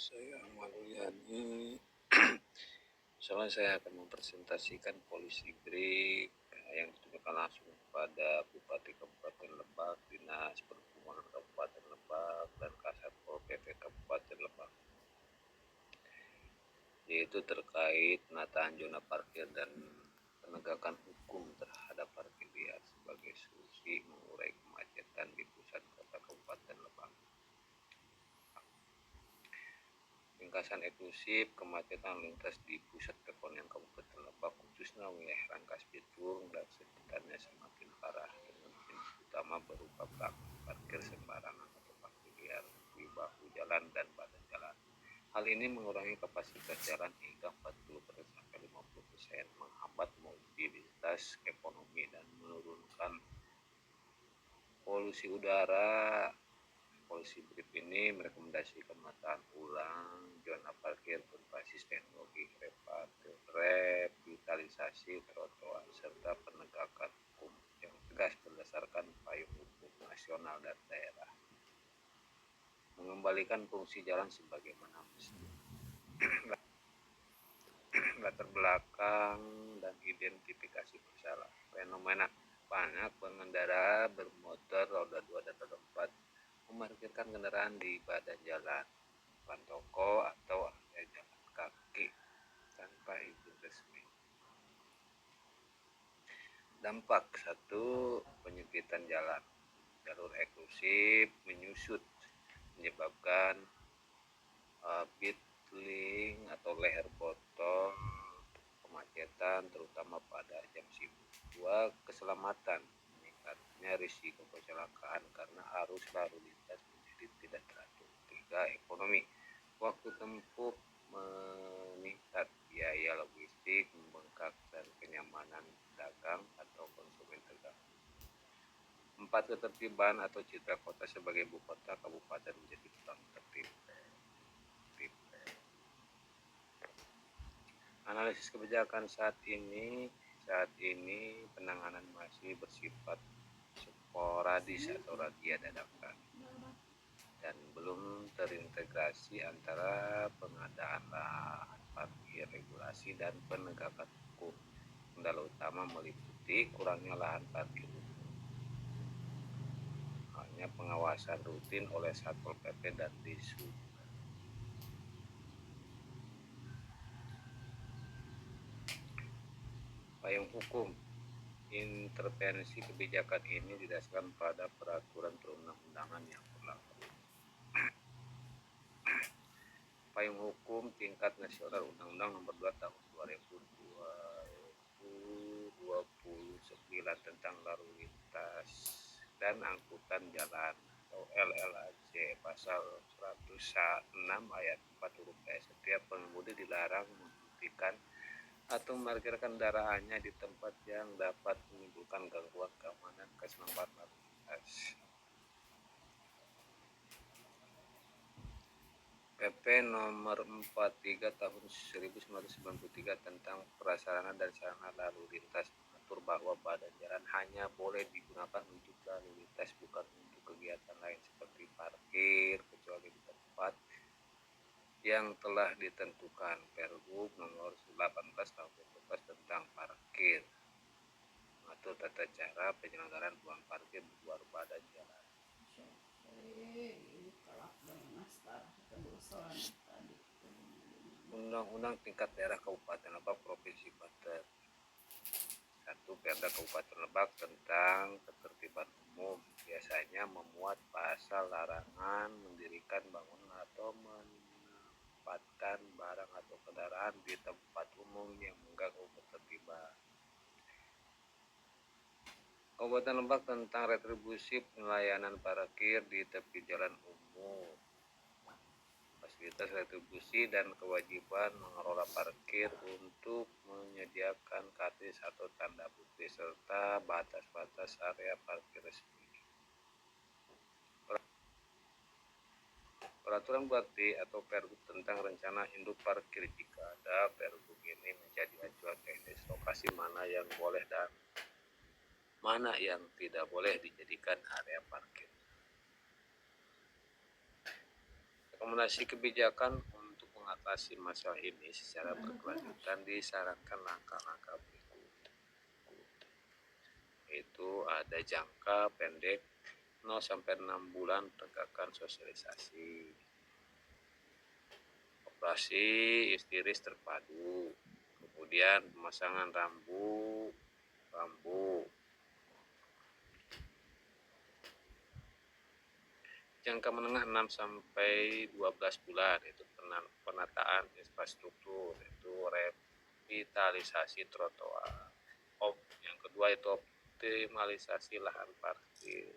Saya Ahmad Yani. Soalnya saya akan mempresentasikan polisi BRIK yang ditujukan langsung kepada Bupati Kabupaten Lebak, Dinas Perhubungan Kabupaten Lebak, dan Kasatpol PP Kabupaten Lebak, yaitu terkait penataan zona parkir dan penegakan hukum terhadap parkir liar sebagai solusi mengurai kemacetan di pusat kota Kabupaten Lebak. Ringkasan eksklusif kemacetan lintas di pusat perekonomian Kabupaten Lebak, khususnya wilayah Rangkas Bitung dan sekitarnya semakin parah dengan jenis utama berupa parkir sembarangan atau parkir liar di bahu jalan dan badan jalan. Hal ini mengurangi kapasitas jalan hingga 40% sampai 50%, menghambat mobilitas ekonomi dan menurunkan polusi udara. Polisi BRIK ini merekomendasikan penataan ulang zona parkir berbasis teknologi revitalisasi trotoar serta penegakan hukum yang tegas berdasarkan payung hukum nasional dan daerah. Mengembalikan fungsi jalan sebagaimana mestinya. Latar belakang dan identifikasi masalah. Fenomena banyak pengendara bermotor roda 2 dan roda 4 memarkirkan kendaraan di badan jalan, depan toko, atau area jalan kaki tanpa izin resmi. Dampak 1. Penyempitan jalan. Jalur eksklusif menyusut menyebabkan bit-link atau leher botol, kemacetan terutama pada jam sibuk. 2. Keselamatan. Meningkatnya risiko kecelakaan karena arus lalu lintas menjadi tidak teratur. 3. Ekonomi. Waktu tempuh meningkat, biaya logistik membengkak, dan kenyamanan pedagang atau konsumen terganggu. 4. Ketertiban atau citra kota sebagai ibu kota kabupaten menjadi kurang tertib. Analisis kebijakan saat ini penanganan masih bersifat sporadis atau razia dadakan dan belum terintegrasi antara pengadaan lahan parkir, regulasi, dan penegakan hukum. Kendala utama meliputi kurangnya lahan parkir umum, hanya pengawasan rutin oleh Satpol PP dan Dishub. Payung hukum. Intervensi kebijakan ini didasarkan pada peraturan perundang-undangan yang berlaku. Payung hukum tingkat nasional Undang-Undang Nomor 2 Tahun 2029 tentang lalu lintas dan angkutan jalan atau LLAJ pasal 106 ayat 4 huruf E. Setiap pengemudi dilarang menghentikan atau memarkir kendaraannya di tempat yang dapat menimbulkan gangguan keamanan keselamatan lalu lintas. PP Nomor 43 Tahun 1993 tentang prasarana dan sarana lalu lintas mengatur bahwa badan jalan hanya boleh digunakan untuk lalu lintas, bukan untuk kegiatan lain seperti parkir, kecuali di tempat yang telah ditentukan. Pergub Nomor 18 Tahun 2012 tentang parkir mengatur tata cara penyelenggaraan uang parkir di luar badan jalan. Undang-undang tingkat daerah Kabupaten Lebak Provinsi Banten. 1. Perda Kabupaten Lebak tentang ketertiban umum biasanya memuat pasal larangan mendirikan bangunan atau menempatkan barang atau kendaraan di tempat umum yang mengganggu ketertiban. Kabupaten Lebak tentang retribusi pelayanan parkir di tepi jalan umum. Fasilitas retribusi dan kewajiban mengelola parkir untuk menyediakan karcis atau tanda bukti serta batas-batas area parkir resmi. Peraturan Bupati atau Pergub tentang rencana induk parkir. Jika ada, Pergub ini menjadi acuan teknis lokasi mana yang boleh dan mana yang tidak boleh dijadikan area parkir. Rekomendasi kebijakan mengatasi masalah ini secara berkelanjutan disarankan langkah-langkah berikut. Itu ada jangka pendek 0-6 bulan tegakkan sosialisasi. Operasi istiris terpadu. Kemudian pemasangan rambu. Jangka menengah 6-12 bulan itu penataan infrastruktur, itu revitalisasi trotoar. Yang kedua itu optimalisasi lahan parkir.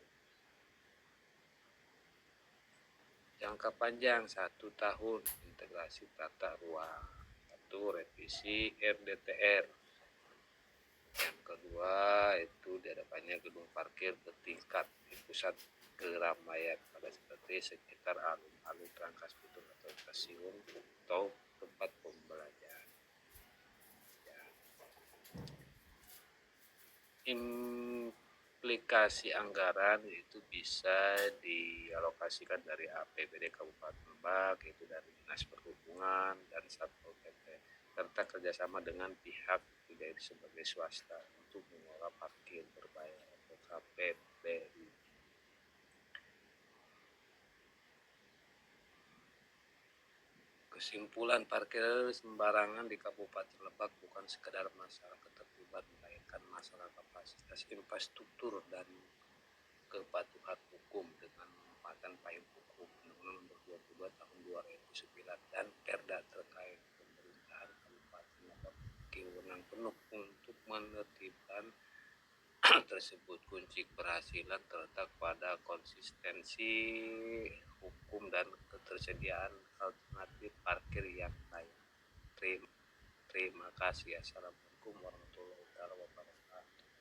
Jangka panjang 1 tahun integrasi tata ruang. 1 revisi RDTR. Yang kedua itu dihadapannya gedung parkir bertingkat di pusat keramaian pada seperti sekitar alun-alun Rangkas Bitung atau stasiun atau tempat pembelajaran. Ya. Implikasi anggaran itu bisa dialokasikan dari APBD Kabupaten Lebak, itu dari Dinas Perhubungan dan Satpol PP, serta kerjasama dengan pihak tidak sebagai swasta untuk mengelola parkir berbayar atau KPBU. Kesimpulan, parkir sembarangan di Kabupaten Lebak bukan sekedar masalah ketertiban, melainkan masalah kapasitas infrastruktur dan kepatuhan hukum dengan memanfaatkan payung hukum Undang-Undang Nomor 22 Tahun 2009 dan Perda terkait pemerintahan Kabupaten Lebak wewenang penuh untuk menertibkan tersebut. Kunci keberhasilan terletak pada konsistensi hukum dan ketersediaan alternatif parkir yang layak. Terima kasih. Assalamualaikum warahmatullahi wabarakatuh.